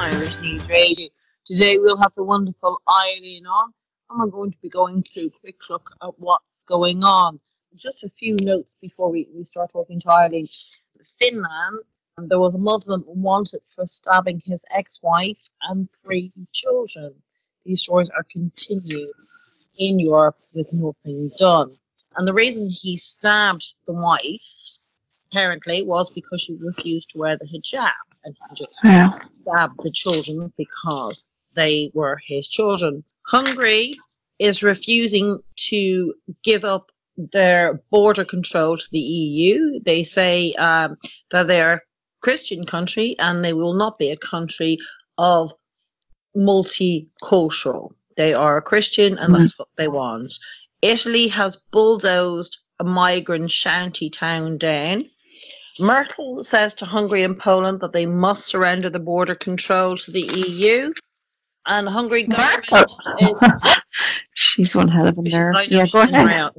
Irish News Radio. Today we'll have the wonderful Eileen on, and we're going to be going through a quick look at what's going on. Just a few notes before we start talking to Eileen. Finland, there was a Muslim wanted for stabbing his ex-wife and 3 children. These stories are continuing in Europe with nothing done. And the reason he stabbed the wife, apparently, was because she refused to wear the hijab. And he just stabbed the children because they were his children. Hungary is refusing to give up their border control to the EU. They say that they're a Christian country and they will not be a country of multicultural. They are a Christian and that's what they want. Italy has bulldozed a migrant shanty town down. Merkel says to Hungary and Poland that they must surrender the border control to the EU. And Hungary government is... She's one hell of a nerve. Yeah, go ahead.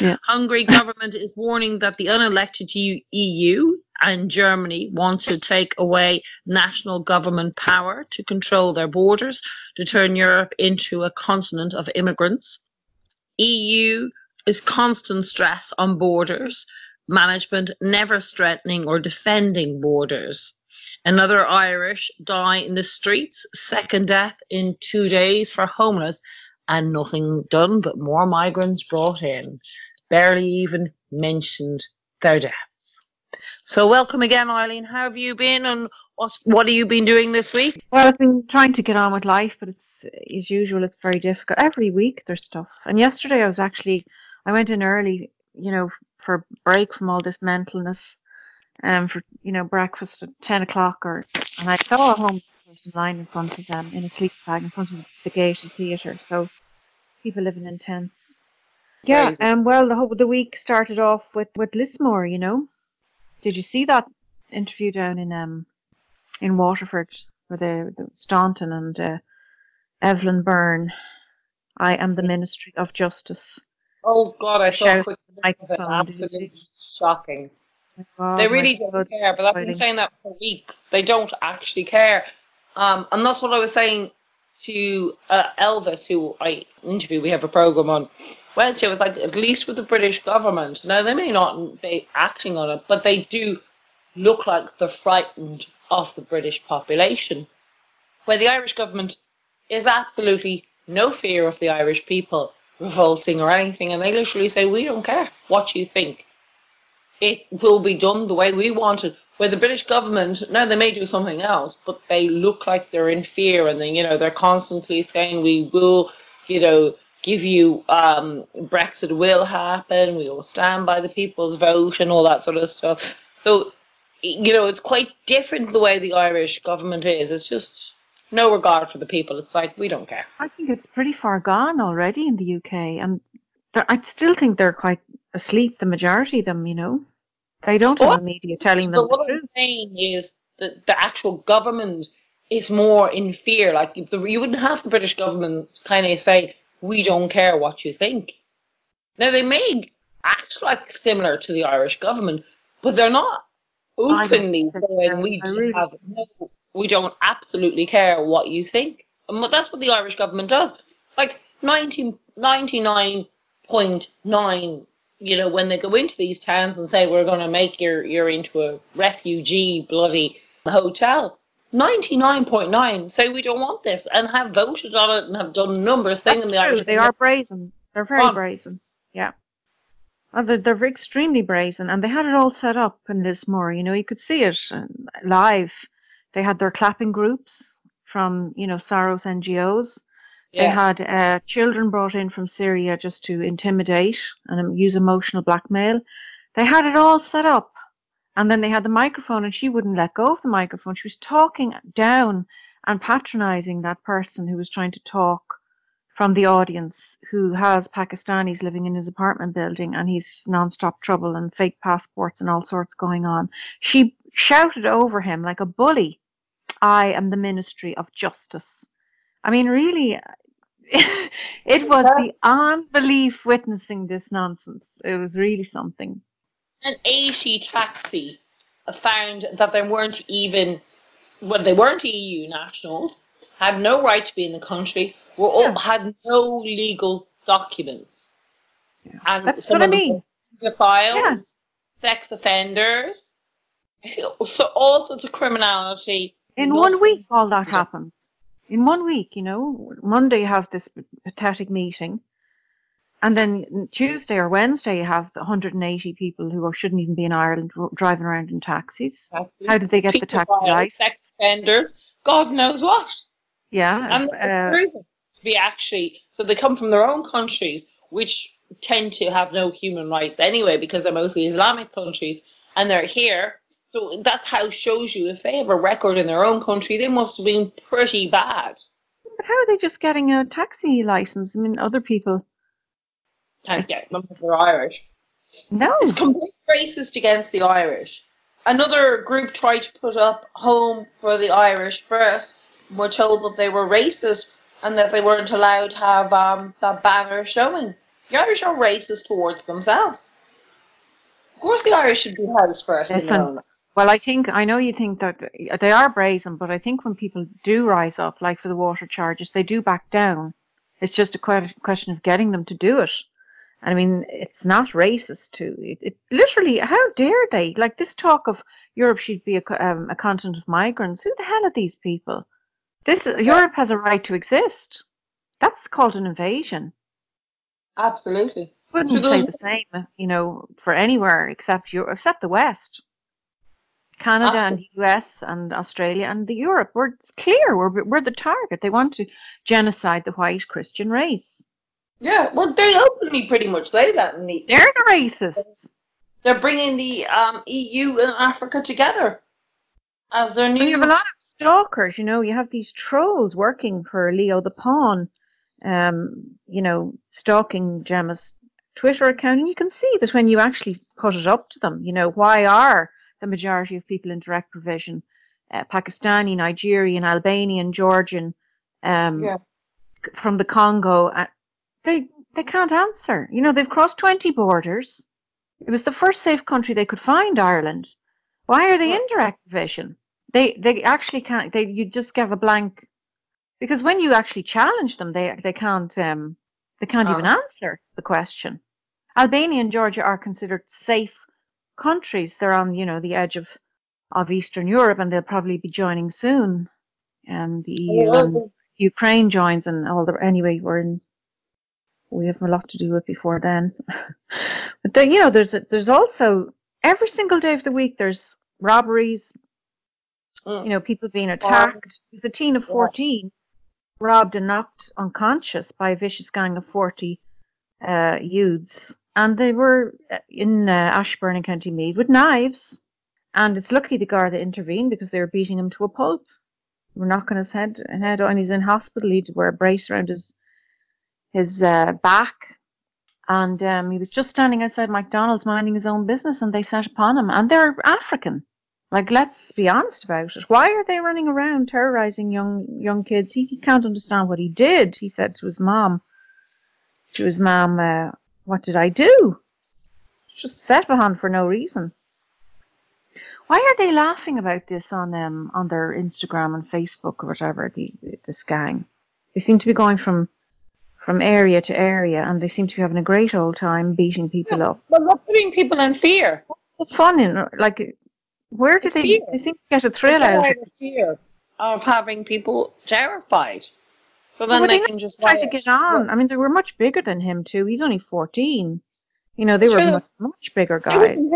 Yeah. Hungary government is warning that the unelected EU and Germany want to take away national government power to control their borders, to turn Europe into a continent of immigrants. EU is constant stress on borders management, never strengthening or defending borders. Another Irish die in the streets, second death in 2 days for homeless, and nothing done but more migrants brought in. Barely even mentioned their deaths. So welcome again, Eileen. How have you been and what have you been doing this week? Well, I've been trying to get on with life, but it's as usual, it's very difficult. Every week there's stuff. And yesterday I went in early, for a break from all this mentalness, for, breakfast at 10 o'clock and I saw a homeless person lying in front of them in a sleeping bag in front of the gated theatre. So people living in tents. Yeah, well, the week started off with Lismore, Did you see that interview down in Waterford with the Staunton and Evelyn Byrne? I am the Ministry of Justice. Oh God, I saw a quick clip of it. Absolutely shocking. Oh, they really don't care, but I've been saying that for weeks. They don't actually care. And that's what I was saying to Elvis, who I interviewed. We have a programme on Wednesday. I was like, at least with the British government, now they may not be acting on it, but they do look like they're frightened of the British population. Where the Irish government is absolutely no fear of the Irish people revolting or anything, and they literally say, we don't care what you think. It will be done the way we want it. Where the British government, now they may do something else, but they look like they're in fear, and they're constantly saying, we will, give you, Brexit will happen, we will stand by the people's vote and all that sort of stuff. So, it's quite different the way the Irish government is. It's just no regard for the people. It's like, we don't care. I think it's pretty far gone already in the UK, and I still think they're quite asleep, the majority of them, They don't have the media telling them what I'm saying is that the actual government is more in fear. Like, you wouldn't have the British government kind of say, we don't care what you think. Now, they may act like similar to the Irish government, but they're not openly saying we don't absolutely care what you think. And that's what the Irish government does. Like 99.9, when they go into these towns and say we're going to make you're into a refugee bloody hotel, 99.9 say we don't want this and have voted on it and have done numbers thing. That's true. They are brazen. They're very brazen. Yeah. They're extremely brazen, and they had it all set up in Lismore. You could see it live. They had their clapping groups from, Saros NGOs. Yeah. They had children brought in from Syria just to intimidate and use emotional blackmail. They had it all set up. And then they had the microphone, and she wouldn't let go of the microphone. She was talking down and patronizing that person who was trying to talk from the audience, who has Pakistanis living in his apartment building, and he's non-stop trouble and fake passports and all sorts going on. She shouted over him like a bully, I am the Ministry of Justice. I mean, really, it was the unbelief witnessing this nonsense. It was really something. An 80 taxi found that there weren't even well, they weren't EU nationals, had no right to be in the country, had no legal documents. Yeah. And That's some what I of them mean. were pedophiles, sex offenders, so all sorts of criminality. In 1 week, all that happens. In 1 week, Monday you have this pathetic meeting, and then Tuesday or Wednesday you have 180 people who shouldn't even be in Ireland driving around in taxis. How did they get the taxi license? Sex offenders, God knows what. Yeah. And they're proven to be so they come from their own countries, which tend to have no human rights anyway, because they're mostly Islamic countries, and they're here. So that's how it shows you if they have a record in their own country, they must have been pretty bad. But how are they just getting a taxi license? I mean, other people can't get them if they're Irish. No. It's completely racist against the Irish. Another group tried to put up Home for the Irish first, were told that they were racist and that they weren't allowed to have that banner showing. The Irish are racist towards themselves. Of course the Irish should be housed first in their own. Well, I know you think that they are brazen, but I think when people do rise up, like for the water charges, they do back down. It's just a question of getting them to do it. I mean, it's not racist it literally, how dare they? Like this talk of Europe should be a continent of migrants. Who the hell are these people? Europe has a right to exist. That's called an invasion. Absolutely. Wouldn't say the same, for anywhere except the West. Canada and the US and Australia and the Europe. It's clear we're the target. They want to genocide the white Christian race. Yeah, well, they openly pretty much say that. They're the racists. They're bringing the EU and Africa together as their new. And you have a lot of stalkers. You have these trolls working for Leo the Pawn. Stalking Gemma's Twitter account, and you can see that when you actually put it up to them, why are the majority of people in direct provision Pakistani, Nigerian, Albanian, Georgian, from the Congo? They can't answer. They've crossed 20 borders. It was the first safe country they could find, Ireland. Why are they in direct provision? They actually can't. You just give a blank. Because when you actually challenge them, they can't even answer the question. Albania and Georgia are considered safe countries. They're on the edge of Eastern Europe, and they'll probably be joining soon. The EU and Ukraine joins, and anyway, we have a lot to do with before then. But there's also every single day of the week there's robberies. People being attacked. There's a teen of 14. Robbed and knocked unconscious by a vicious gang of 40 youths. And they were in Ashburn in County Meath with knives. And it's lucky the Garda intervened because they were beating him to a pulp. They were knocking his head on. He's in hospital. He'd wear a brace around his back. And he was just standing outside McDonald's minding his own business, and they set upon him. And they're African. Like, let's be honest about it. Why are they running around terrorizing young kids? He can't understand what he did. He said to his mom, what did I do? Just set upon for no reason. Why are they laughing about this on their Instagram and Facebook or whatever, this gang? They seem to be going from area to area, and they seem to be having a great old time beating people up. Well, they're putting people in fear. What's the fun in, like... Where do they seem to get a thrill out of it? Fear of having people terrified. So then they can just try to get on. Yeah. I mean, they were much bigger than him too. He's only 14. They were much bigger guys.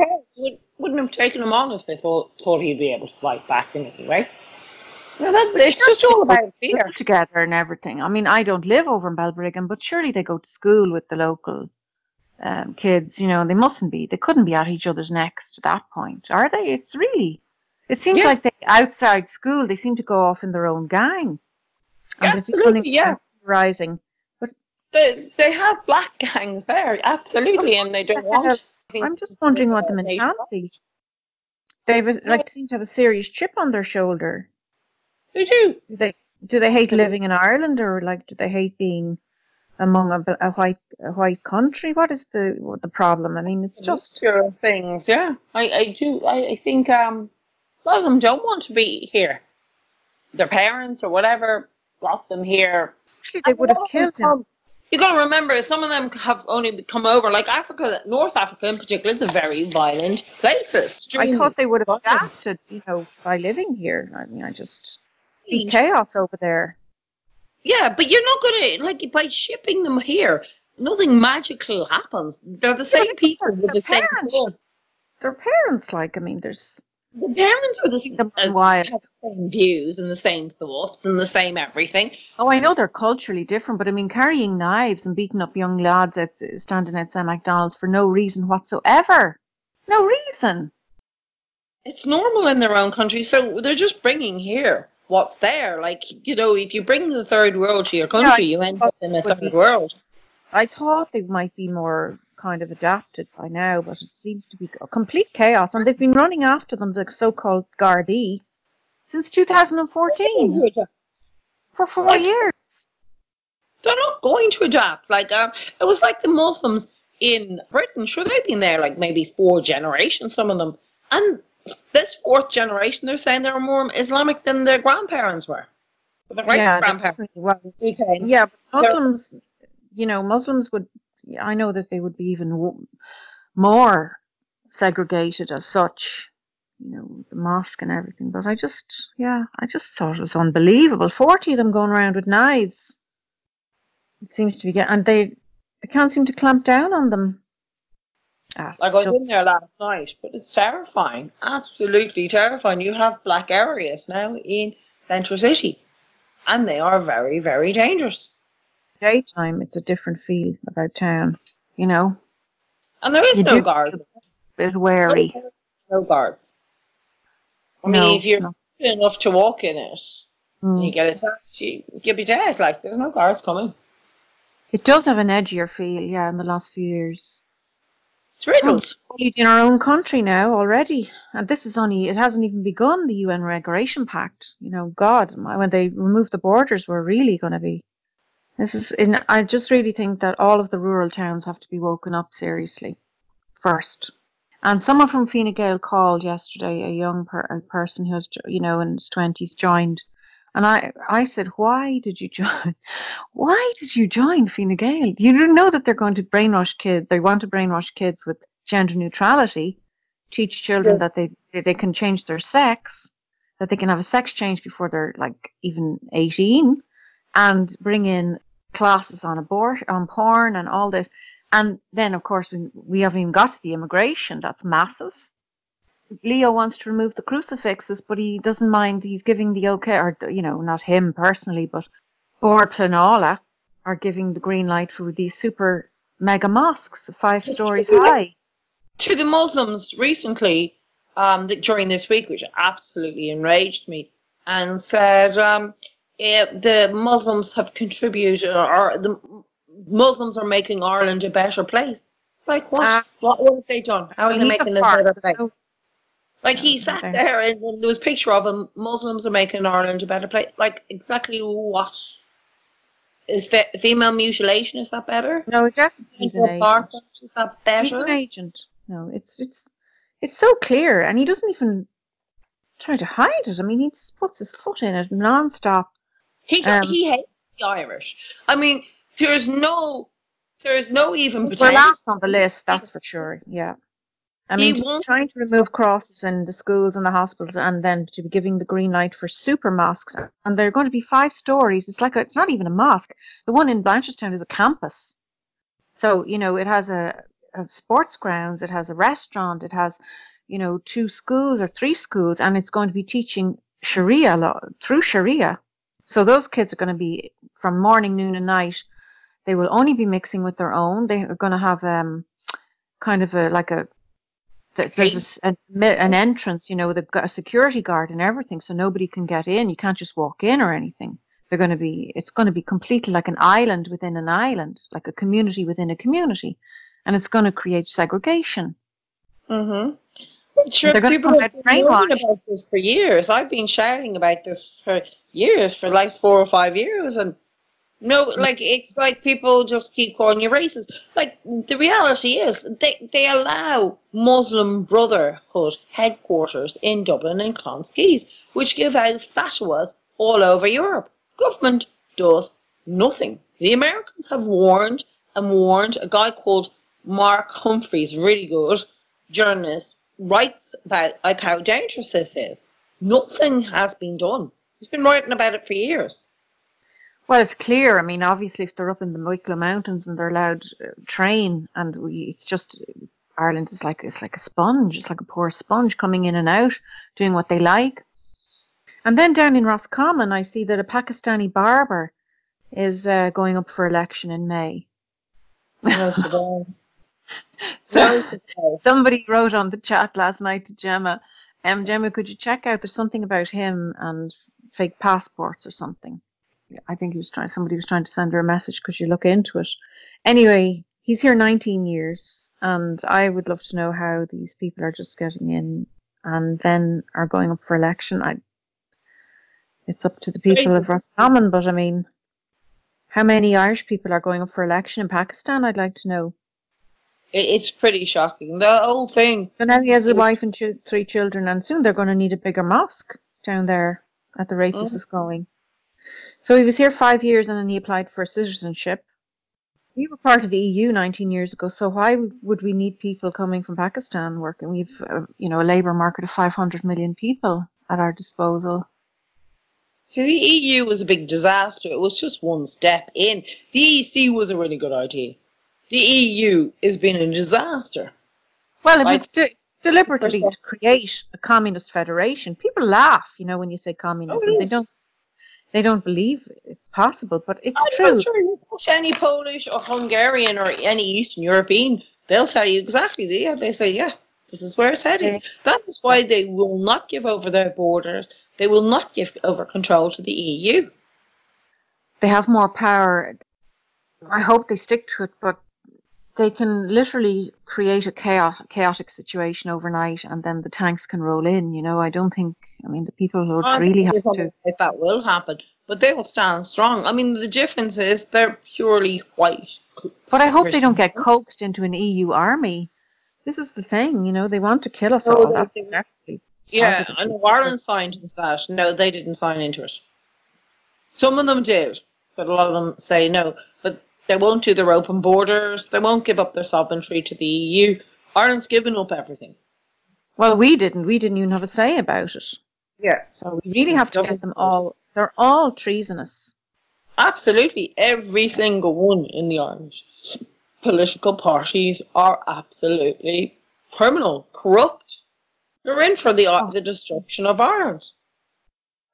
Wouldn't have taken him on if they thought he'd be able to fight back in any way. It's just all about fear. Together and everything. I mean, I don't live over in Balbriggan, but surely they go to school with the local kids. They mustn't be. They couldn't be at each other's necks to that point, are they? It seems like they outside school they seem to go off in their own gang. And absolutely, rising. But they have black gangs there, absolutely, and they don't want. I'm just wondering what the mentality. They seem to have a serious chip on their shoulder. They do. Do they hate living in Ireland, or do they hate being among a white country? What is the problem? I mean, it's just things. Yeah, I do. I think a lot of them don't want to be here. their parents or whatever brought them here. Actually, they would have killed him. You got to remember, some of them have only come over. Like Africa, North Africa in particular, is a very violent place. I thought they would have adapted, by living here. I mean, I just see chaos over there. Yeah, but you're not going to, like, by shipping them here, nothing magical happens. They're the same people with the same thought. Their parents, like, I mean, there's... The parents are have the same views and the same thoughts and the same everything. Oh, I know they're culturally different, but I mean, carrying knives and beating up young lads standing outside McDonald's for no reason whatsoever. No reason. It's normal in their own country, so they're just bringing here what's there. Like, if you bring the third world to your country, you end up in the third world. I thought they might be more kind of adapted by now, but it seems to be complete chaos, and they've been running after them, the so-called Gardaí, since 2014 for 4 years. They're not going to adapt. Like, it was like the Muslims in Britain. Sure, they've been there like maybe 4 generations, some of them, and this 4th generation, they're saying they're more Islamic than their grandparents were. But their great-grandparents. Yeah, but Muslims, Muslims would. I know that they would be even more segregated as such, the mosque and everything. But I just thought it was unbelievable. 40 of them going around with knives. It seems to be and they can't seem to clamp down on them. Like I was in there last night, but it's terrifying. Absolutely terrifying. You have black areas now in Central City, and they are very, very dangerous. Daytime, it's a different feel about town, And there is no guards. A bit wary. No guards. I mean, if you're good enough to walk in it, and you get attacked, you'll be dead. Like, there's no guards coming. It does have an edgier feel, in the last few years. It's riddles. In our own country now already, and this is it hasn't even begun, the UN Migration Pact. God, when they remove the borders, we're really going to be... I just really think that all of the rural towns have to be woken up seriously first. And someone from Fine Gael called yesterday, a young person who's, in his 20s, joined. And I said, why did you join? Why did you join Fine Gael? You don't know that they're going to brainwash kids. They want to brainwash kids with gender neutrality, teach children that they can change their sex, that they can have a sex change before they're like even 18. And bring in classes on porn and all this. And then, of course, we haven't even got to the immigration. That's massive. Leo wants to remove the crucifixes, but he doesn't mind. He's giving the okay, or, not him personally, but Bord Planola are giving the green light for these super mega mosques, 5 stories high. To the Muslims recently, during this week, which absolutely enraged me, and said... the Muslims have contributed, or the Muslims are making Ireland a better place. It's like, what? What have they done? How are they making it a better place? Like, he sat there and there was a picture of him, Muslims are making Ireland a better place. Like, exactly what? Is female mutilation, is that better? No, definitely he's an agent. Is that better? He's an agent. No, it's so clear, and he doesn't even try to hide it. I mean, he just puts his foot in it non-stop. He hates the Irish. I mean, there is no even pretense. We're last on the list, that's for sure. Yeah, I mean, trying to remove crosses in the schools and the hospitals, and then to be giving the green light for super mosques, and they're going to be 5 stories. It's not even a mosque. The one in Blanchardstown is a campus. So it has a sports grounds, it has a restaurant, it has 2 schools or 3 schools, and it's going to be teaching Sharia law through Sharia. So those kids are going to be from morning, noon, and night. They will only be mixing with their own. They are going to have kind of there's an entrance. They've got a security guard and everything, so nobody can get in. You can't just walk in or anything. It's going to be completely like an island within an island, like a community within a community, and it's going to create segregation. Mm-hmm. Sure, people have been talking about this for years. I've been shouting about this for years, for like 4 or 5 years, and it's like people just keep calling you racist. Like, the reality is they allow Muslim Brotherhood headquarters in Dublin and Clonskeys, which give out fatwas all over Europe. Government does nothing. The Americans have warned and warned. A guy called Mark Humphreys, really good journalist, writes about like how dangerous this is. Nothing has been done. He's been writing about it for years. Well, it's clear. I mean, obviously, if they're up in the Wicklow Mountains and they're allowed train, and it's just Ireland is like it's like a sponge. It's like a poor sponge coming in and out, doing what they like. And then down in Roscommon, I see that a Pakistani barber is going up for election in May. Somebody wrote on the chat last night to Gemma, Gemma, could you check out? There's something about him and fake passports or something. I think somebody was trying to send her a message. Could you look into it? Anyway, he's here 19 years, and I would love to know how these people are just getting in and then are going up for election. It's up to the people of Roscommon, but I mean, how many Irish people are going up for election in Pakistan? I'd like to know. It's pretty shocking, the whole thing. So now he has a wife and 3 children, and soon they're going to need a bigger mosque down there at the rate this is going. So he was here 5 years, and then he applied for citizenship. We were part of the EU 19 years ago, so why would we need people coming from Pakistan working? We've, a labour market of 500 million people at our disposal. So the EU was a big disaster. It was just one step in. The EC was a really good idea. The EU has been a disaster. Well, it was deliberately to create a communist federation. People laugh, when you say communism. They don't believe it's possible, but it's true. I'm not sure you push any Polish or Hungarian or any Eastern European, they'll tell you exactly. They say, this is where it's heading. That is why they will not give over their borders. They will not give over control to the EU. They have more power. I hope they stick to it, but they can literally create a chaotic situation overnight, and then the tanks can roll in. I don't think. The people who really have to. If that will happen, but they will stand strong. The difference is they're purely white. But I hope they don't get coaxed into an EU army. This is the thing, they want to kill us all. That's exactly. Yeah, I know Ireland signed into that. No, they didn't sign into it. Some of them did, but a lot of them say no. But they won't do their open borders. They won't give up their sovereignty to the EU. Ireland's given up everything. Well, we didn't. We didn't even have a say about it. Yeah. So we really have to get them all. They're all treasonous. Absolutely. Every single one in the Irish political parties are absolutely criminal, corrupt. They're in for the destruction of Ireland.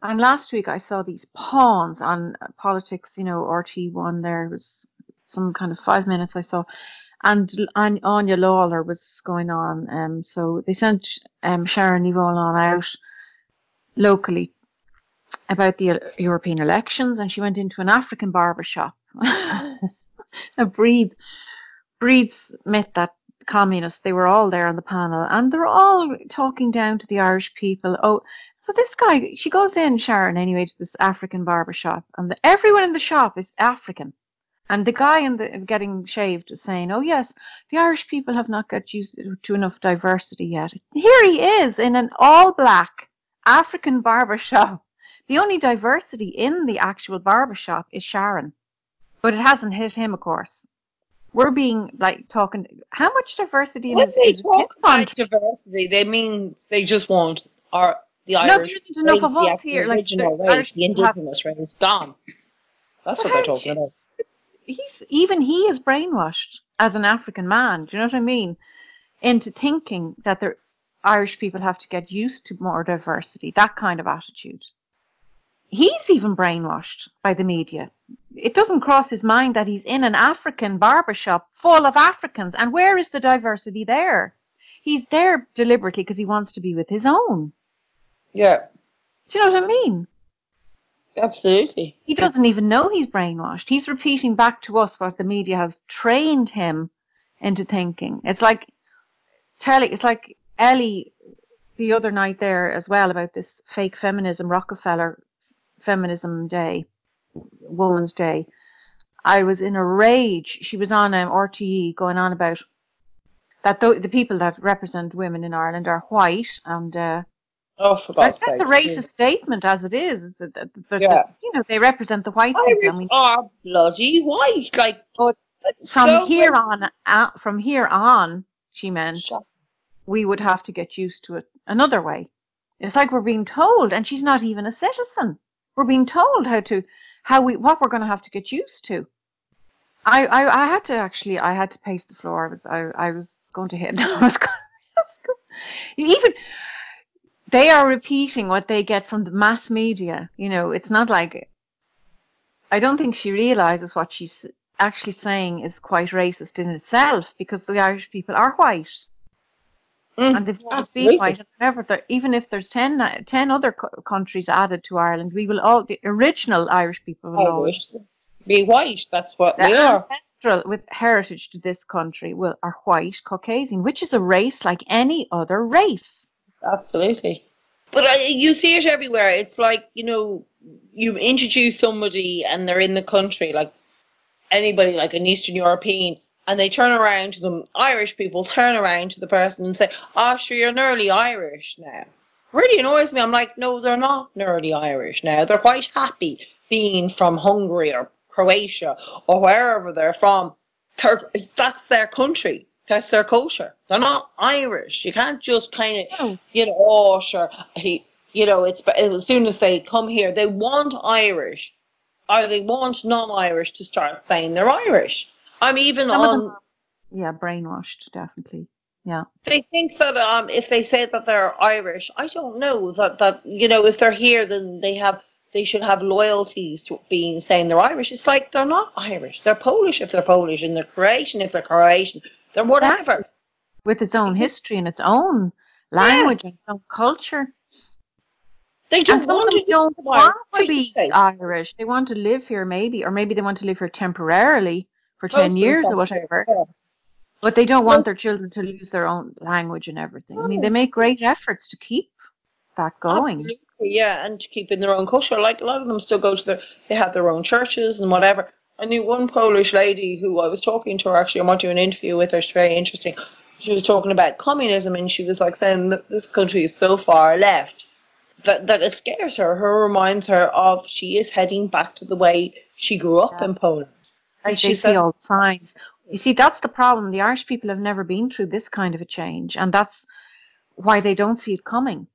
And last week I saw these pawns on politics, RT1, there was some kind of 5 minutes I saw, and Anya Lawler was going on. So they sent Sharon Nivolan out locally about the European elections, and she went into an African barber shop. A Breed's met that communists, they were all there on the panel, and they're all talking down to the Irish people. Oh, so this guy, she goes in, Sharon, anyway, to this African barber shop, and everyone in the shop is African. And the guy getting shaved is saying, oh yes, the Irish people have not got used to enough diversity yet. Here he is in an all-black African barber shop. The only diversity in the actual barber shop is Sharon. But it hasn't hit him, of course. We're being talking. How much diversity in his country? Diversity, they mean they just want the Irish. No, there isn't enough of us here. Original race, the Indigenous race, gone. That's what they're talking about. He is brainwashed as an African man. Do you know what I mean? Into thinking that the Irish people have to get used to more diversity. That kind of attitude. He's even brainwashed by the media. It doesn't cross his mind that he's in an African barbershop full of Africans. And where is the diversity there? He's there deliberately because he wants to be with his own. Yeah. Do you know what I mean? Absolutely. He doesn't even know he's brainwashed. He's repeating back to us what the media have trained him into thinking. It's like Ellie the other night there as well about this fake feminism, Rockefeller Feminism Day, Women's Day. I was in a rage. She was on RTE going on about that the people that represent women in Ireland are white and Oh, for Like, God's that's a sakes. racist statement as it is. Yeah. You know, they represent the white people. I Irish mean, are bloody white. Like, but so from here on, she meant we would have to get used to it another way. It's like we're being told, and she's not even a citizen. We're being told what we're going to have to get used to. I had to pace the floor. I was going to hit. Even they are repeating what they get from the mass media. You know, it's not like, I don't think she realizes what she's actually saying is quite racist in itself, because the Irish people are white. And they've always been white. And even if there's 10 other countries added to Ireland, the original Irish people will always be white. That's what the we are. ancestral with heritage to this country are white Caucasian, which is a race like any other race. Absolutely. But you see it everywhere. It's like, you know, you introduce somebody and they're in the country, like anybody, like an Eastern European, and they turn around to them, Irish people turn around to the person and say, oh, sure, you're nearly Irish now. Really annoys me. I'm like, no, they're not nearly Irish now. They're quite happy being from Hungary or Croatia or wherever they're from. That's their country. That's their culture. They're not Irish. You can't just kind of, you know, oh, sure, you know, as soon as they come here, they want Irish, or they want non-Irish to start saying they're Irish. I'm even Some of them are, brainwashed, definitely. Yeah. They think that if they say that they're Irish, I don't know that you know, if they're here, then they should have loyalties to saying they're Irish. It's like they're not Irish. They're Polish if they're Polish, and they're Croatian if they're Croatian. They're whatever. With its own history and its own language and its own culture. They don't want to be Irish. They want to live here, maybe, or maybe they want to live here temporarily for 10 years or whatever. Yeah. But they don't want their children to lose their own language and everything. I mean, they make great efforts to keep that going. Absolutely, yeah, and to keep in their own culture. Like, a lot of them still they have their own churches and whatever. I knew one Polish lady who I was talking to her, actually, I might do an interview with her. It's very interesting. She was talking about communism, and she was like saying that this country is so far left that it scares her. Her reminds her of she is heading back to the way she grew up in Poland. And she see all the signs. You see, that's the problem. The Irish people have never been through this kind of a change, and that's why they don't see it coming.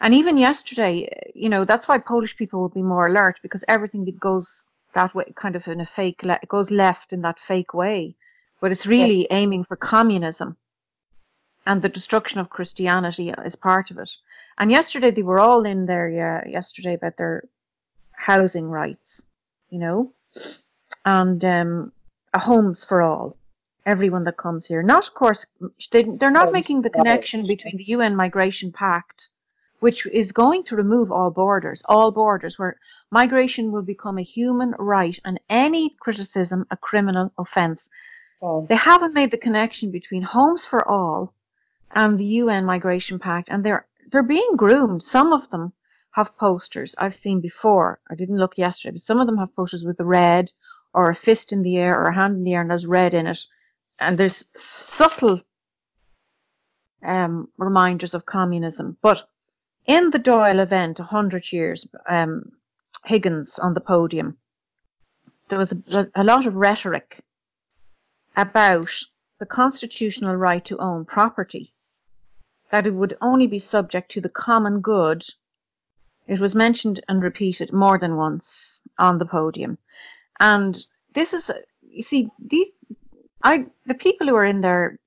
And even yesterday, you know, that's why Polish people will be more alert, because everything goes that way, kind of in a fake, it goes left in that fake way, but it's really aiming for communism, and the destruction of Christianity is part of it. And yesterday they were all in there, yesterday, about their housing rights, you know, and a homes for all, everyone that comes here. Not, of course, they're not making the connection between the UN Migration Pact, which is going to remove all borders, where migration will become a human right and any criticism a criminal offence. They haven't made the connection between homes for all and the UN Migration Pact, and they're being groomed. Some of them have posters I've seen before. I didn't look yesterday, but some of them have posters with a red or a fist in the air or a hand in the air, and there's red in it. And there's subtle reminders of communism. But in the Dáil event, 100 years, Higgins on the podium, there was a lot of rhetoric about the constitutional right to own property, that it would only be subject to the common good. It was mentioned and repeated more than once on the podium. And this is, you see, the people who are in there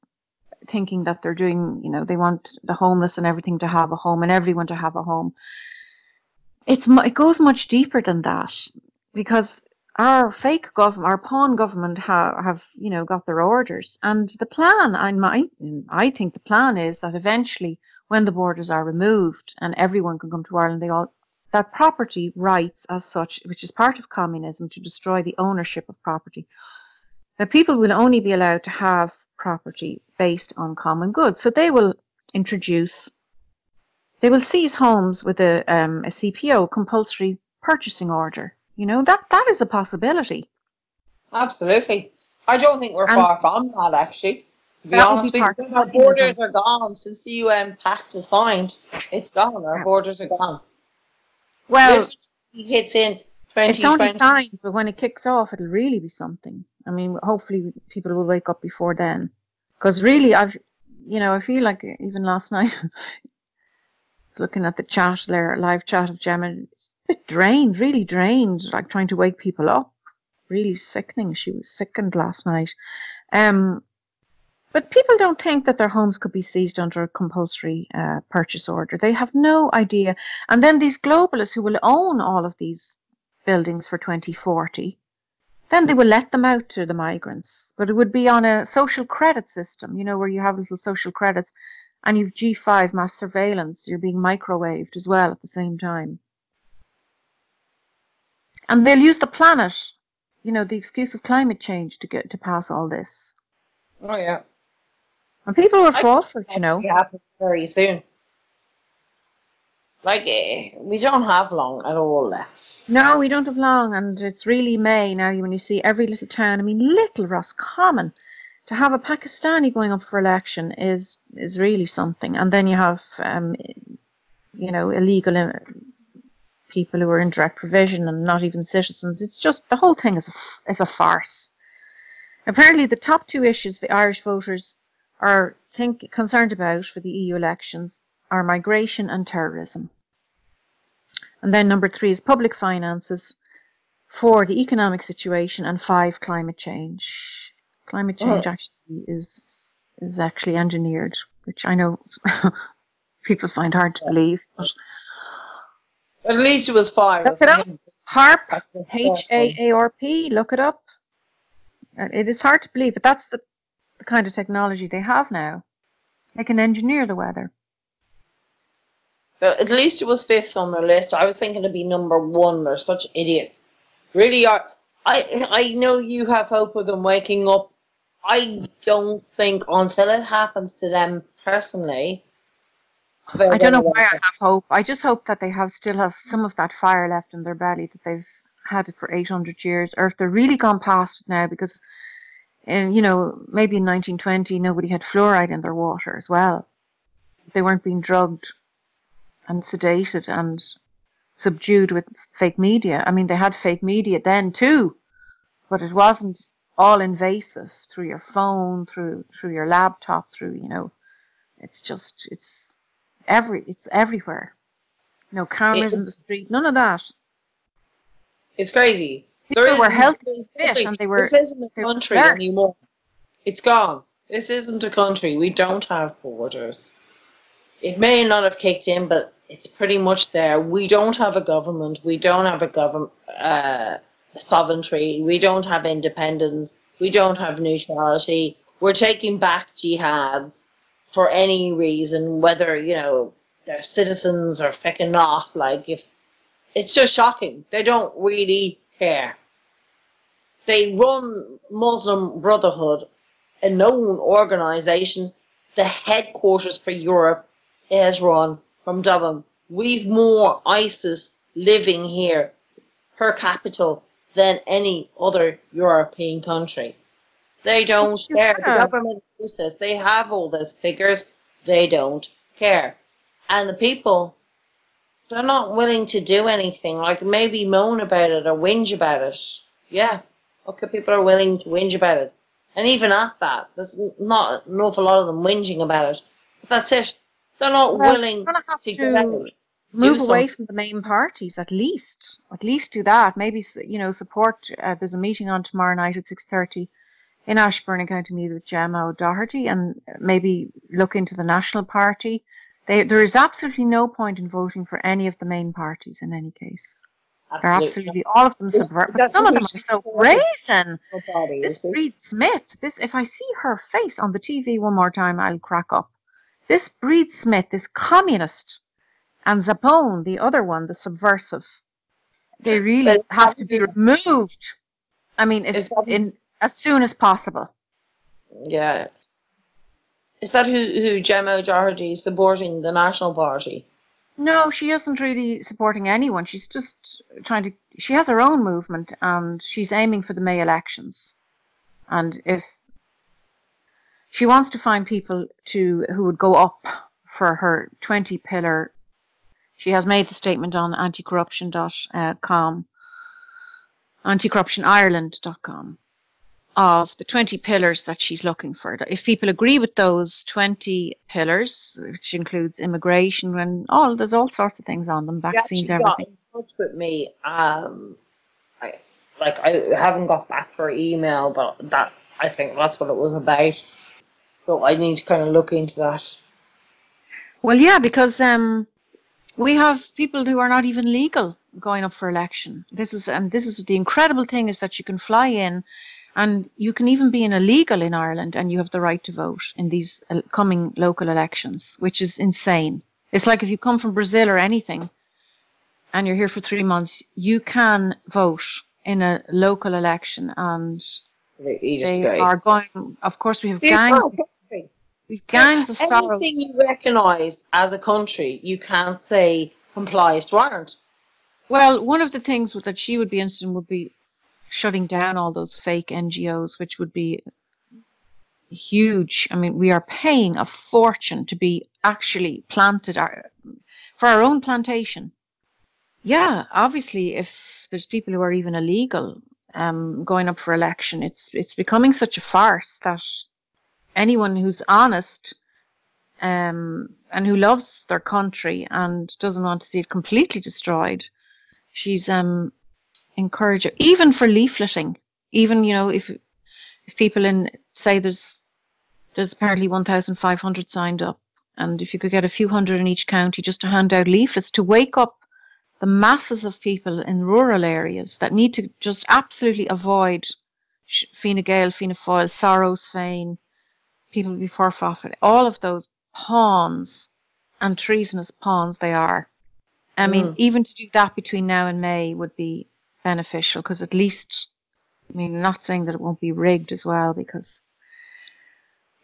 thinking that they're doing, you know, they want the homeless and everything to have a home and everyone to have a home. It goes much deeper than that, because our fake government, our pawn government have, you know, got their orders. And the plan, I think the plan is that eventually, when the borders are removed and everyone can come to Ireland, that property rights as such, which is part of communism, to destroy the ownership of property, that people will only be allowed to have property based on common goods. So they will seize homes with a CPO, compulsory purchasing order. You know, that is a possibility. Absolutely. I don't think we're far from that, actually. To be That would be honest with part you, of our communism. borders are gone since the UN Pact is signed. It's gone. Our Yeah. borders are gone. Well, Lisbon hits in it's only 2020. signed, but when it kicks off, it'll really be something. I mean, hopefully people will wake up before then. Because really, I feel like even last night, I was looking at the chat there, live chat of Gemma, it's a bit drained, really drained, like trying to wake people up. Really sickening. She was sickened last night. But people don't think that their homes could be seized under a compulsory purchase order. They have no idea. And then these globalists who will own all of these buildings for 2040, then they will let them out to the migrants. But it would be on a social credit system, where you have little social credits and you've G5 mass surveillance. You're being microwaved as well at the same time. And they'll use the planet, the excuse of climate change to pass all this. Oh, yeah. And people will I fall for it, think it happen very soon. Like, we don't have long at all left. No, we don't have long, and it's really May now. When you see every little town, I mean, little Roscommon, to have a Pakistani going up for election is really something. And then you have, illegal people who are in direct provision and not even citizens. It's just the whole thing is a farce. Apparently, the top two issues the Irish voters are concerned about for the EU elections are migration and terrorism. And then number 3 is public finances, 4 the economic situation, and 5 climate change. Climate change actually is actually engineered, which I know people find hard to believe. But at least it was 5. Look it up. HAARP, HAARP. Look it up. It is hard to believe, but that's the kind of technology they have now. They can engineer the weather. But at least it was 5th on their list. I was thinking it'd be number 1. They're such idiots. Really are. I know you have hope of them waking up. I don't think until it happens to them personally. I don't know why I have hope. I just hope that they still have some of that fire left in their belly, that they've had it for 800 years, or if they're really gone past it now, because maybe in 1920 nobody had fluoride in their water as well. They weren't being drugged and sedated and subdued with fake media. I mean, they had fake media then too, but it wasn't all invasive through your phone, through your laptop, it's everywhere. No cameras in the street, none of that. It's crazy. People were healthy, fit, and they were. This isn't a country anymore. It's gone. This isn't a country. We don't have borders. It may not have kicked in, but it's pretty much there. We don't have a government. We don't have a government sovereignty. We don't have independence. We don't have neutrality. We're taking back jihads for any reason, whether their citizens are picking off. It's just shocking. They don't really care. They run Muslim Brotherhood, a known organisation. The headquarters for Europe is run from Dublin. We've more ISIS living here per capita than any other European country. They don't care. The government knows this. They have all these figures. They don't care. And the people, they're not willing to do anything, like maybe moan about it or whinge about it. Yeah, okay, people are willing to whinge about it. And even at that, there's not an awful lot of them whinging about it. But that's it. They're not willing to get out. Move away from the main parties, at least do that. Maybe support. There's a meeting on tomorrow night at 6:30 in Ashburn in County Meath with Gemma O'Doherty, and maybe look into the National Party. There is absolutely no point in voting for any of the main parties in any case. They're absolutely all of them subvert, but some of them are so brazen. This Breed Smith, if I see her face on the TV one more time, I'll crack up. This Breed Smith, this communist, and Zapone, the other one, the subversive, they really have to be removed. I mean, as soon as possible. Yeah. Is that who Gemma O'Doherty is supporting, the National Party? No, she isn't really supporting anyone. She's just she has her own movement, and she's aiming for the May elections. And if She wants to find people who would go up for her 20-pillar. She has made the statement on anticorruption.com, anticorruptionireland.com, of the 20 pillars that she's looking for. If people agree with those 20 pillars, which includes immigration and there's all sorts of things on them, vaccines, she got everything. in touch with me. I haven't got back for email, but I think that's what it was about. So I need to kind of look into that. Well, yeah, because we have people who are not even legal going up for election. This is the incredible thing, is that you can fly in, and you can even be an illegal in Ireland, and you have the right to vote in these coming local elections, which is insane. It's like if you come from Brazil or anything, and you're here for 3 months, you can vote in a local election, and they are going. Of course, we have gangs. We've gangs of sorrows. Anything you recognise as a country, you can't say complies to Ireland. Well, one of the things that she would be interested in would be shutting down all those fake NGOs, which would be huge. I mean, we are paying a fortune to be actually planted for our own plantation. Yeah, obviously, if there's people who are even illegal going up for election, it's becoming such a farce that anyone who's honest and who loves their country and doesn't want to see it completely destroyed, she's encouraging, even for leafleting. Even, if people say there's apparently 1,500 signed up, and if you could get a few hundred in each county just to hand out leaflets to wake up the masses of people in rural areas that need to just absolutely avoid Fine Gael, Fianna Fáil, Soros, Féin, people before Fáil, all of those pawns and treasonous pawns they are. I mean, even to do that between now and May would be beneficial, because at least, I'm not saying that it won't be rigged as well, because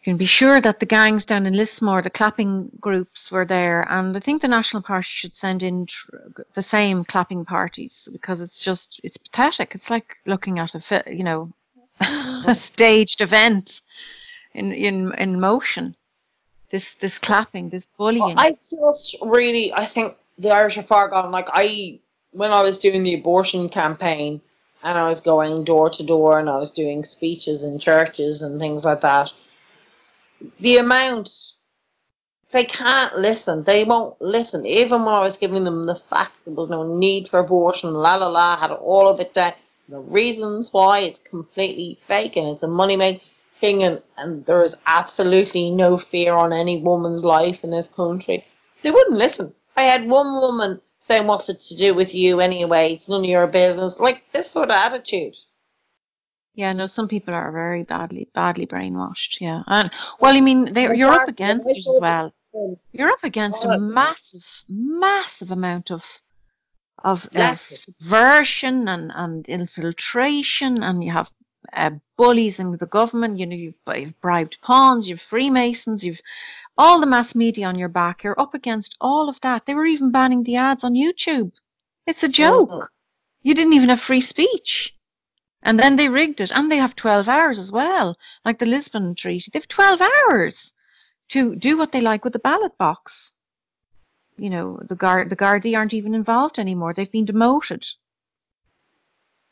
you can be sure that the gangs down in Lismore, the clapping groups were there, and I think the National Party should send in the same clapping parties, because it's pathetic. It's like looking at a staged event in motion. This clapping, this bullying. Well, I think the Irish are far gone. When I was doing the abortion campaign, and I was going door to door, and I was doing speeches in churches and things like that, the amount, they can't listen. They won't listen. Even when I was giving them the facts, there was no need for abortion, had all of it down. The reasons why it's completely fake and it's a money-making, and there is absolutely no fear on any woman's life in this country. They wouldn't listen. I had one woman saying, "What's it to do with you anyway? It's none of your business." Like, this sort of attitude. Yeah, no, some people are very badly brainwashed. Yeah, and you're up against it as well. You're up against a massive amount of subversion and infiltration, and you have bullies in the government. You've bribed pawns, you've Freemasons, you've all the mass media on your back. You're up against all of that. They were even banning the ads on YouTube. It's a joke. You didn't even have free speech. And then they rigged it, and they have 12 hours as well, like the Lisbon Treaty. They have 12 hours to do what they like with the ballot box. The Gardaí aren't even involved anymore. They've been demoted.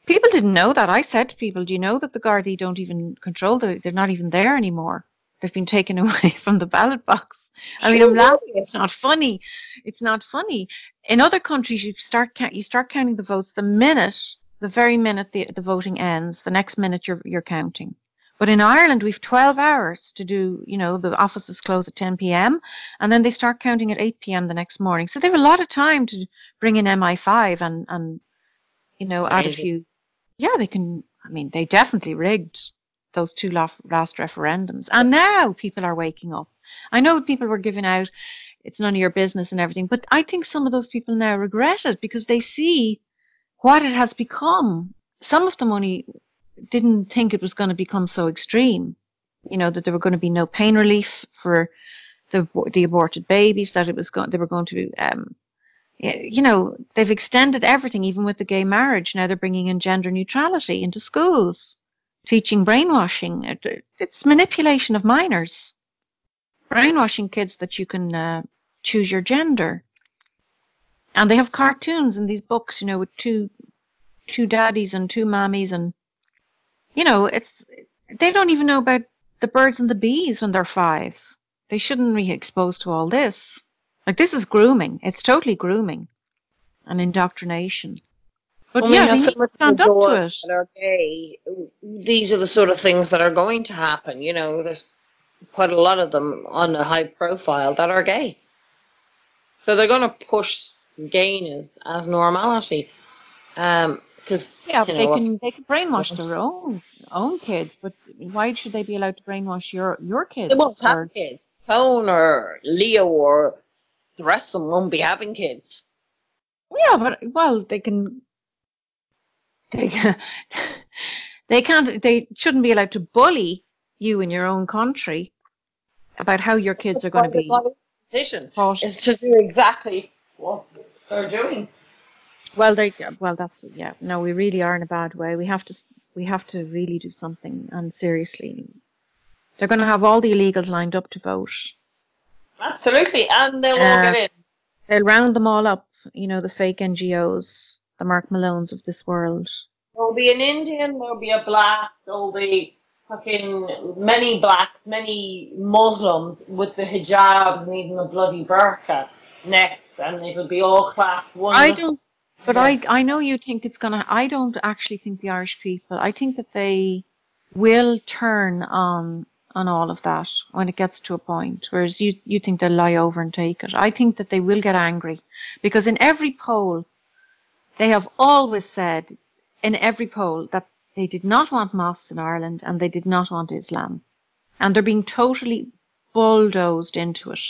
People didn't know that. I said to people, do you know that the Gardaí don't even control they're not even there anymore. They've been taken away from the ballot box. I'm laughing. It's not funny. It's not funny. In other countries, you start counting the votes the very minute the voting ends. The next minute you're counting. But in Ireland, we've 12 hours to do, the offices close at 10 p.m. and then they start counting at 8 p.m. the next morning. So they have a lot of time to bring in MI5 and add a few. Yeah, they can. They definitely rigged those two last referendums. And now people are waking up. I know people were giving out, it's none of your business and everything, but I think some of those people now regret it because they see what it has become. Some of them only didn't think it was going to become so extreme, that there were going to be no pain relief for the aborted babies, that they were going to, they've extended everything, even with the gay marriage. Now they're bringing in gender neutrality into schools. teaching brainwashing. It's manipulation of minors. Brainwashing kids that you can choose your gender. And they have cartoons in these books, you know, with two daddies and two mammies, and you know, they don't even know about the birds and the bees when they're 5. They shouldn't be exposed to all this. Like, this is grooming. It's totally grooming and indoctrination. But I mean, yeah, they as need to someone stand up to it. that are gay, these are the sort of things that are going to happen. You know, there's quite a lot of them on a high profile that are gay. So they're going to push gayness as normality. Because, Yeah, you but know, they can brainwash their own kids, but why should they be allowed to brainwash your they kids? won't have Or kids. Cone or Leo or the rest of them won't be having kids. yeah, but well, they can, they can't, they shouldn't be allowed to bully you in your own country about how your kids are going to be Position taught. is to do exactly what they're doing. Well, that's, yeah. No, we really are in a bad way. We have to really do something, and seriously, they're going to have all the illegals lined up to vote. Absolutely, and they'll all get in. They'll round them all up. You know, the fake NGOs, the Mark Malones of this world. There'll be an Indian, there'll be a black, there'll be fucking many blacks, many Muslims with the hijabs and even the bloody burqa next, and it'll be all clapped wonderful. I know you think it's gonna. I don't actually think the Irish people. I think that they will turn on all of that when it gets to a point. Whereas you think they'll lie over and take it. I think that they will get angry, because in every poll they have always said, in every poll, that they did not want mosques in Ireland and they did not want Islam, and they're being totally bulldozed into it.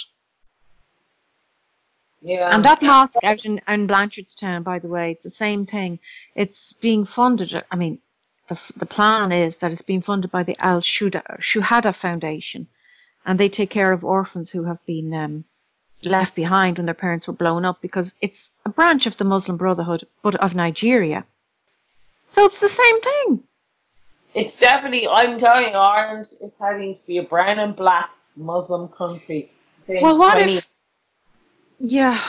Yeah. And that mosque out in Blanchardstown, by the way, it's the same thing. It's being funded. I mean, the plan is that it's being funded by the Al Shuhada Foundation, and they take care of orphans who have been left behind when their parents were blown up, because it's a branch of the Muslim Brotherhood, but of Nigeria. So it's the same thing. It's definitely, I'm telling you, Ireland is heading to be a brown and black Muslim country. Well, what if? Yeah.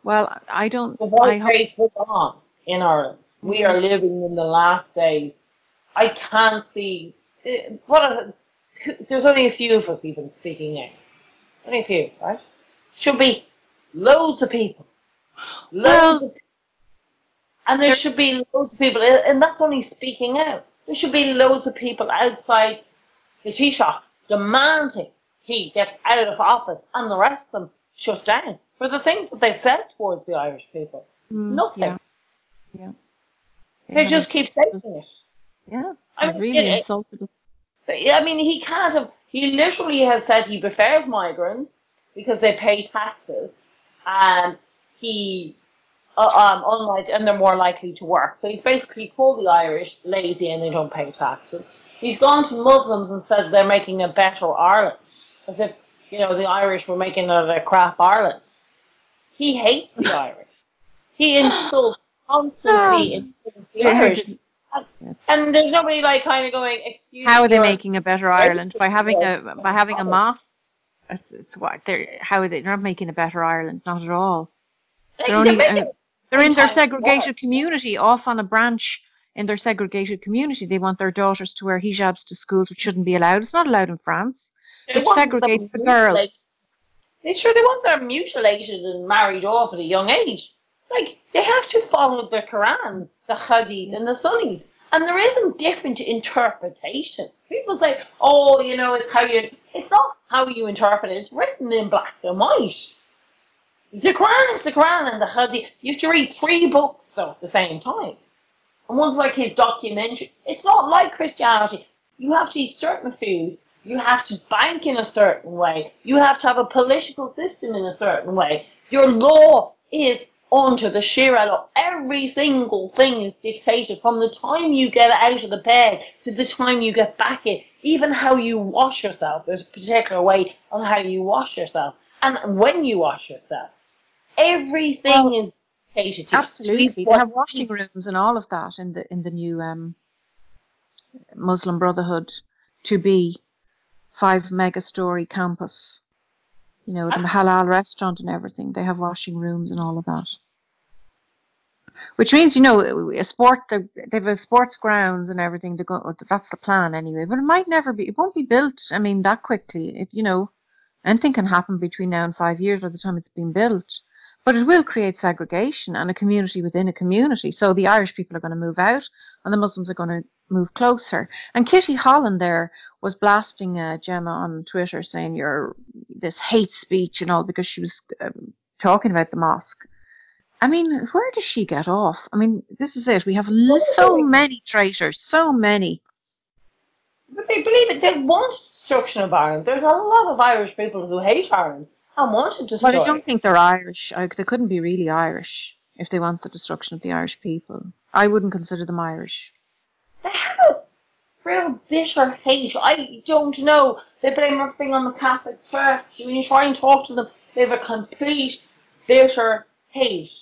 Well, I don't. The white I hope. race was on in Ireland. We are living in the last days. I can't see there's only a few of us even speaking now. Only a few, right? Should be loads of people. And there should be loads of people, and that's only speaking out. There should be loads of people outside the tea shop demanding he gets out of office, and the rest of them shut down for the things that they've said towards the Irish people. Nothing. Yeah. They just keep saying it. Yeah, I mean, really insulted us. I mean, he can't have. He literally has said he prefers migrants because they pay taxes, and he, unlike, and they're more likely to work. So he's basically called the Irish lazy and they don't pay taxes. He's gone to Muslims and said they're making a better Ireland, as if the Irish were making a crap Ireland. He hates the Irish. He insults constantly the Irish. And there's nobody kind of going, excuse me. How are they making a better Ireland? By having a mosque? It's what how are they? They're not making a better Ireland, not at all. They're in their segregated community, off on a branch in their segregated community. They want their daughters to wear hijabs to schools, which shouldn't be allowed. It's not allowed in France, which segregates the girls. They want them mutilated and married off at a young age. They have to follow the Quran, the Hadith, and the Sunnis. And there isn't different interpretations. People say, it's not how you interpret it. It's written in black and white. The Quran is the Quran and the Hadith. You have to read 3 books, though, at the same time. And one's like his documentary. It's not like Christianity. You have to eat certain foods. You have to bank in a certain way. You have to have a political system in a certain way. Your law is onto the Shira law. Every single thing is dictated from the time you get out of the bed to the time you get back in. Even how you wash yourself. There's a particular way on how you wash yourself. And when you wash yourself. Everything is dictated to. Absolutely. They have washing rooms and all of that in the new Muslim Brotherhood to be 5 mega-story campus. You know, the halal restaurant and everything. They have washing rooms and all of that. Which means, you know, they have a sports grounds and everything to go. That's the plan anyway. But it might never be. It won't be built. I mean, that quickly. You know, anything can happen between now and 5 years by the time it's been built. But it will create segregation and a community within a community. So the Irish people are going to move out, and the Muslims are going to move closer. And Kitty Holland there was blasting Gemma on Twitter saying you're this hate speech and all because she was talking about the mosque. I mean, where does she get off? I mean, this is it. We have so many traitors, so many. But they believe it. They want destruction of Ireland. There's a lot of Irish people who hate Ireland and want to destroy it. Well, I don't think they're Irish. They couldn't be really Irish if they want the destruction of the Irish people. I wouldn't consider them Irish. They have a real bitter hate. I don't know. They blame everything on the Catholic Church. When you try and talk to them, they have a complete bitter hate.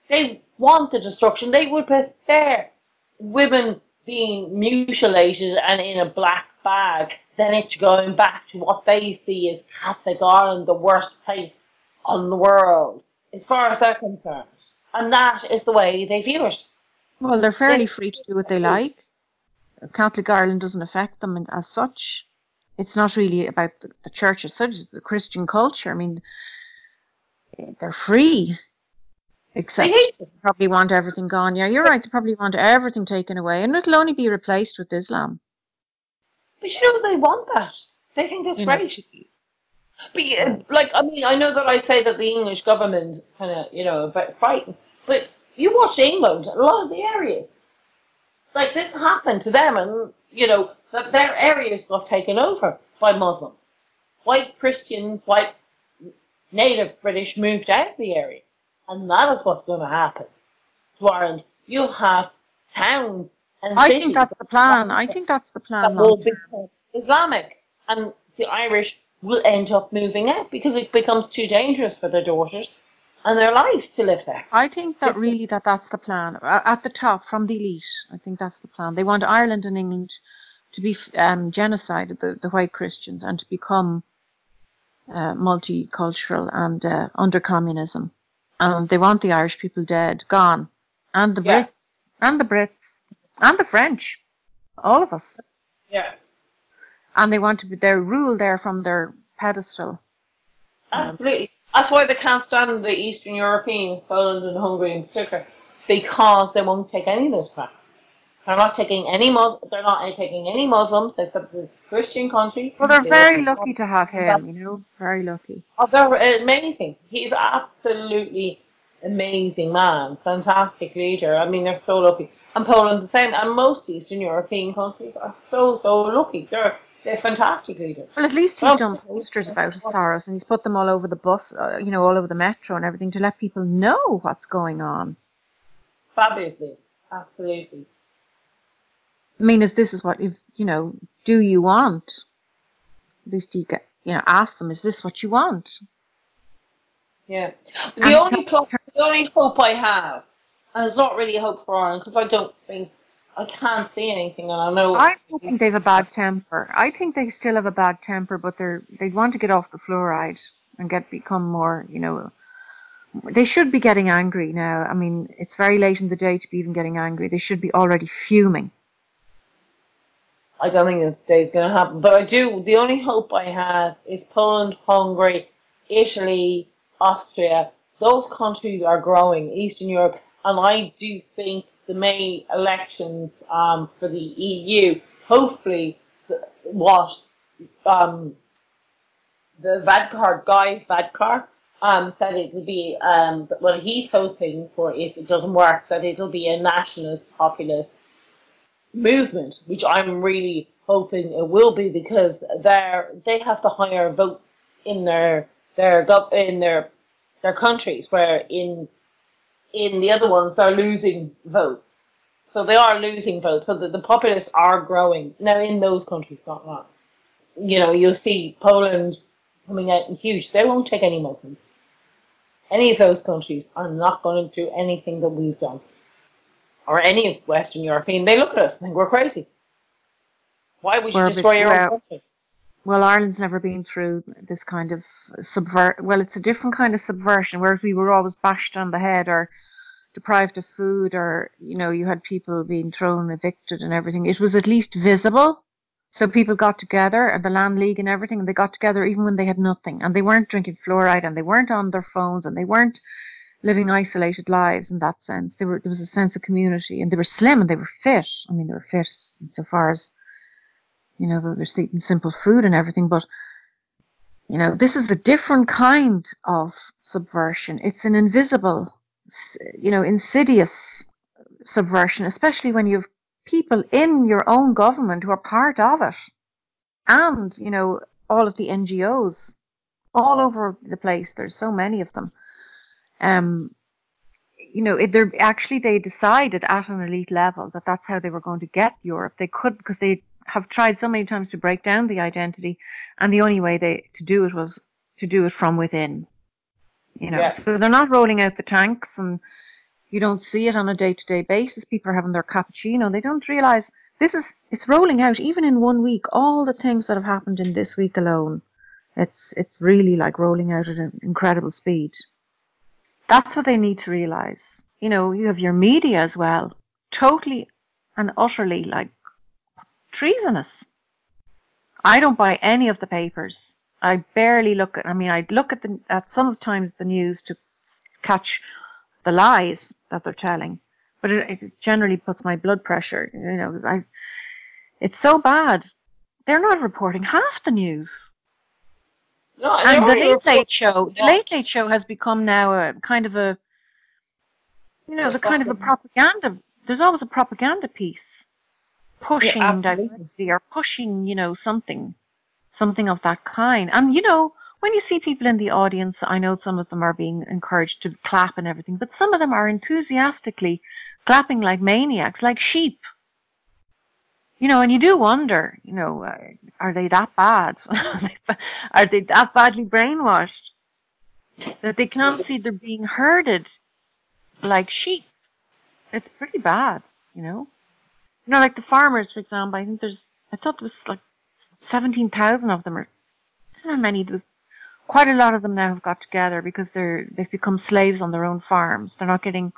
They want the destruction. They would prefer women being mutilated and in a black bag than it going back to what they see as Catholic Ireland, the worst place on the world, as far as they're concerned. And that is the way they view it. Well, they're fairly free to do what they like. Catholic Ireland doesn't affect them as such. It's not really about the church as such, it's the Christian culture. I mean, they're free. Except they probably want everything gone. Yeah, you're right. They probably want everything taken away, and it'll only be replaced with Islam. But you know, they want that. They think that's great. But like, I mean, I know that I say that the English government kind of, you know, a bit frightened. But you watch England, a lot of the areas, like this happened to them, and you know that their areas got taken over by Muslims. White Christians, white native British moved out of the area. And that is what's going to happen to Ireland. You'll have towns and cities. I think that's the plan. I think that's the plan. That will become Islamic. And the Irish will end up moving out because it becomes too dangerous for their daughters and their lives to live there. I think that really that's the plan. At the top, from the elite, I think that's the plan. They want Ireland and England to be genocided, the white Christians, and to become multicultural and under communism. They want the Irish people dead, gone, and the Brits, and the Brits, and the French, all of us. Yeah. And they want to be rule there from their pedestal. Absolutely. That's why they can't stand the Eastern Europeans, Poland and Hungary in particular, because they won't take any of this crap. They're not taking any Muslims. They said it's a Christian country. Well, they're very lucky to have him, you know, very lucky. Oh, they're amazing. He's absolutely amazing man, fantastic leader. I mean, they're so lucky. And Poland the same, and most Eastern European countries are so lucky. They're fantastic leaders. Well, at least he's done posters about his sorrows, and he's put them all over the bus, you know, all over the metro and everything to let people know what's going on. Fabulously, absolutely. I mean, this is what, you know, do you want? At least you know, ask them, is this what you want? Yeah. The only hope I have, and it's not really a hope for Ireland, because I can't see anything, and I know... I don't think they have a bad temper. I think they still have a bad temper, but they want to get off the fluoride and become more, you know... They should be getting angry now. I mean, it's very late in the day to be even getting angry. They should be already fuming. I don't think this day's going to happen, but I do. The only hope I have is Poland, Hungary, Italy, Austria. Those countries are growing, Eastern Europe, and I do think the May elections for the EU, hopefully, the Guy Vadkar, said it will be, what he's hoping for, if it doesn't work, that it'll be a nationalist, populist movement, which I'm really hoping it will be, because they have the higher votes in their countries, where in the other ones they're losing votes. So they are losing votes. So the populists are growing now in those countries. Not wrong. You know, you'll see Poland coming out in huge. They won't take any Muslims. Any of those countries are not going to do anything that we've done, or any of Western European. They look at us and think we're crazy. Why would you destroy your own country? Well, Ireland's never been through this kind of well, it's a different kind of subversion, where we were always bashed on the head or deprived of food, or, you had people being thrown, evicted and everything. It was at least visible. So people got together, and the Land League and everything, and they got together even when they had nothing. And they weren't drinking fluoride, and they weren't on their phones, and they weren't living isolated lives in that sense. There was a sense of community, and they were slim and they were fit. I mean, they were fit insofar as, they were eating simple food and everything. But, this is a different kind of subversion. It's an invisible, insidious subversion, especially when you have people in your own government who are part of it. And, all of the NGOs all over the place. There's so many of them. They decided at an elite level that that's how they were going to get Europe. They could, because they have tried so many times to break down the identity, and the only way to do it was to do it from within. Yeah. So they're not rolling out the tanks, and you don't see it on a day-to-day basis. People are having their cappuccino. They don't realize it's rolling out even in 1 week. All the things that have happened in this week alone, it's really like rolling out at an incredible speed. That's what they need to realize. You have your media as well, totally and utterly like treasonous. I don't buy any of the papers. I barely look at. I mean, I look at sometimes the news to catch the lies that they're telling, but it generally puts my blood pressure. It's so bad. They're not reporting half the news. No, and the Late Late Show has become now a kind of a, the kind of a propaganda. There's always a propaganda piece pushing diversity or pushing, something of that kind. And, when you see people in the audience, I know some of them are being encouraged to clap and everything, but some of them are enthusiastically clapping like maniacs, like sheep. And you do wonder, are they that bad? Are they that badly brainwashed that they can't see they're being herded like sheep? It's pretty bad, like the farmers, for example. I thought there was like 17,000 of them, or I don't know how many. There was quite a lot of them now have got together because they've become slaves on their own farms. They're not getting,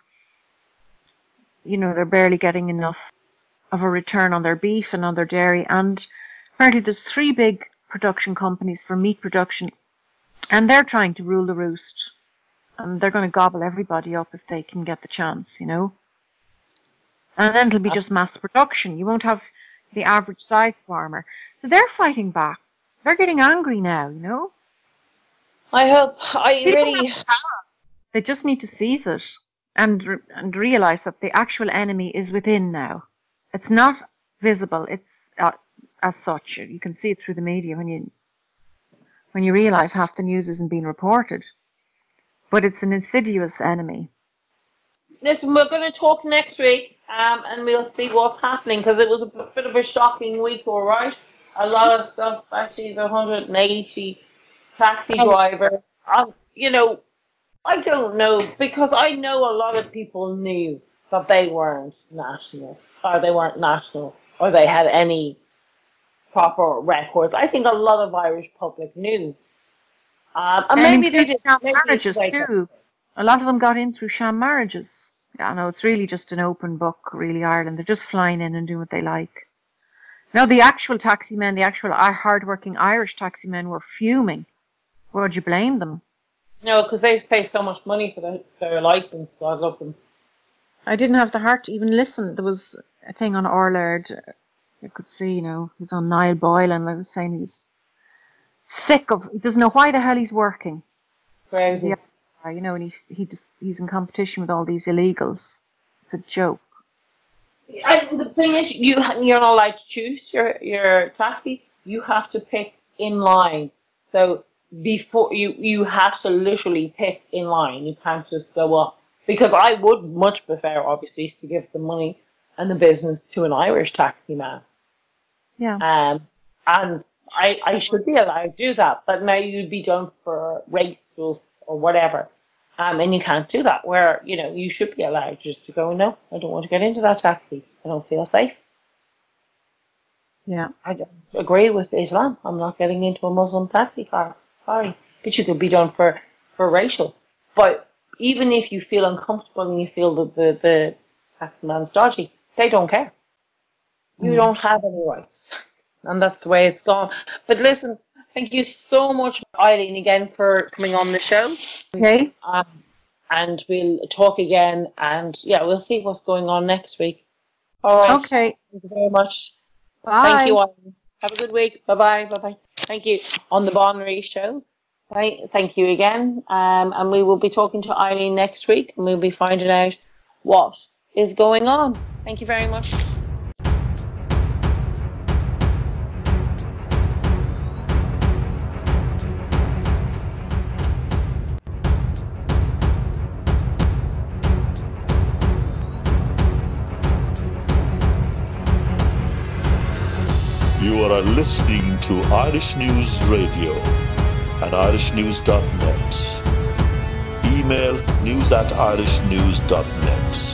they're barely getting enough of a return on their beef and on their dairy. And apparently there's 3 big production companies for meat production, and they're trying to rule the roost, and they're going to gobble everybody up if they can get the chance, And then it'll be just mass production. You won't have the average size farmer. So they're fighting back. They're getting angry now, They just need to seize it and realize that the actual enemy is within now. It's not visible. It's as such. You can see it through the media when you realize half the news isn't being reported. But it's an insidious enemy. Listen, we're going to talk next week, and we'll see what's happening, because it was a bit of a shocking week, all right? A lot of stuff, especially the 180 taxi driver. I don't know, because I know a lot of people knew that they weren't nationals, or they weren't national, or they had any proper records. I think a lot of Irish public knew. And maybe they did. Sham marriages too. A lot of them got in through sham marriages. Yeah, no, it's really just an open book, really, Ireland. They're just flying in and doing what they like. Now, the actual taxi men, the actual hard-working Irish taxi men were fuming. Would you blame them? No, because they pay so much money for their license. So I love them. I didn't have the heart to even listen. There was a thing on Orlard. You could see, he's on Niall Boyle, and I was saying he's sick of. He doesn't know why the hell he's working. Crazy. And he's in competition with all these illegals. It's a joke. The thing is, you're not allowed to choose your taxi. You have to pick in line. So before you have to literally pick in line. You can't just go up. Because I would much prefer, obviously, to give the money and the business to an Irish taxi man. Yeah. And I should be allowed to do that, but now you'd be done for race or whatever. And you can't do that, where, you should be allowed just to go, no, I don't want to get into that taxi. I don't feel safe. Yeah. I don't agree with Islam. I'm not getting into a Muslim taxi car. Sorry. But you could be done for racial. But even if you feel uncomfortable and you feel that the taxi man's dodgy, they don't care. You don't have any rights. And that's the way it's gone. But listen, thank you so much, Eileen, again for coming on the show. Okay. And we'll talk again. And yeah, we'll see what's going on next week. All right. Okay. Thank you very much. Bye. Thank you, Eileen. Have a good week. Bye-bye. Bye-bye. Thank you. On the Bon Marie Show. Right. Thank you again. And we will be talking to Eileen next week, and we'll be finding out what is going on. Thank you very much. You are listening to Irish News Radio and irishnews.net. Email news@irishnews.net.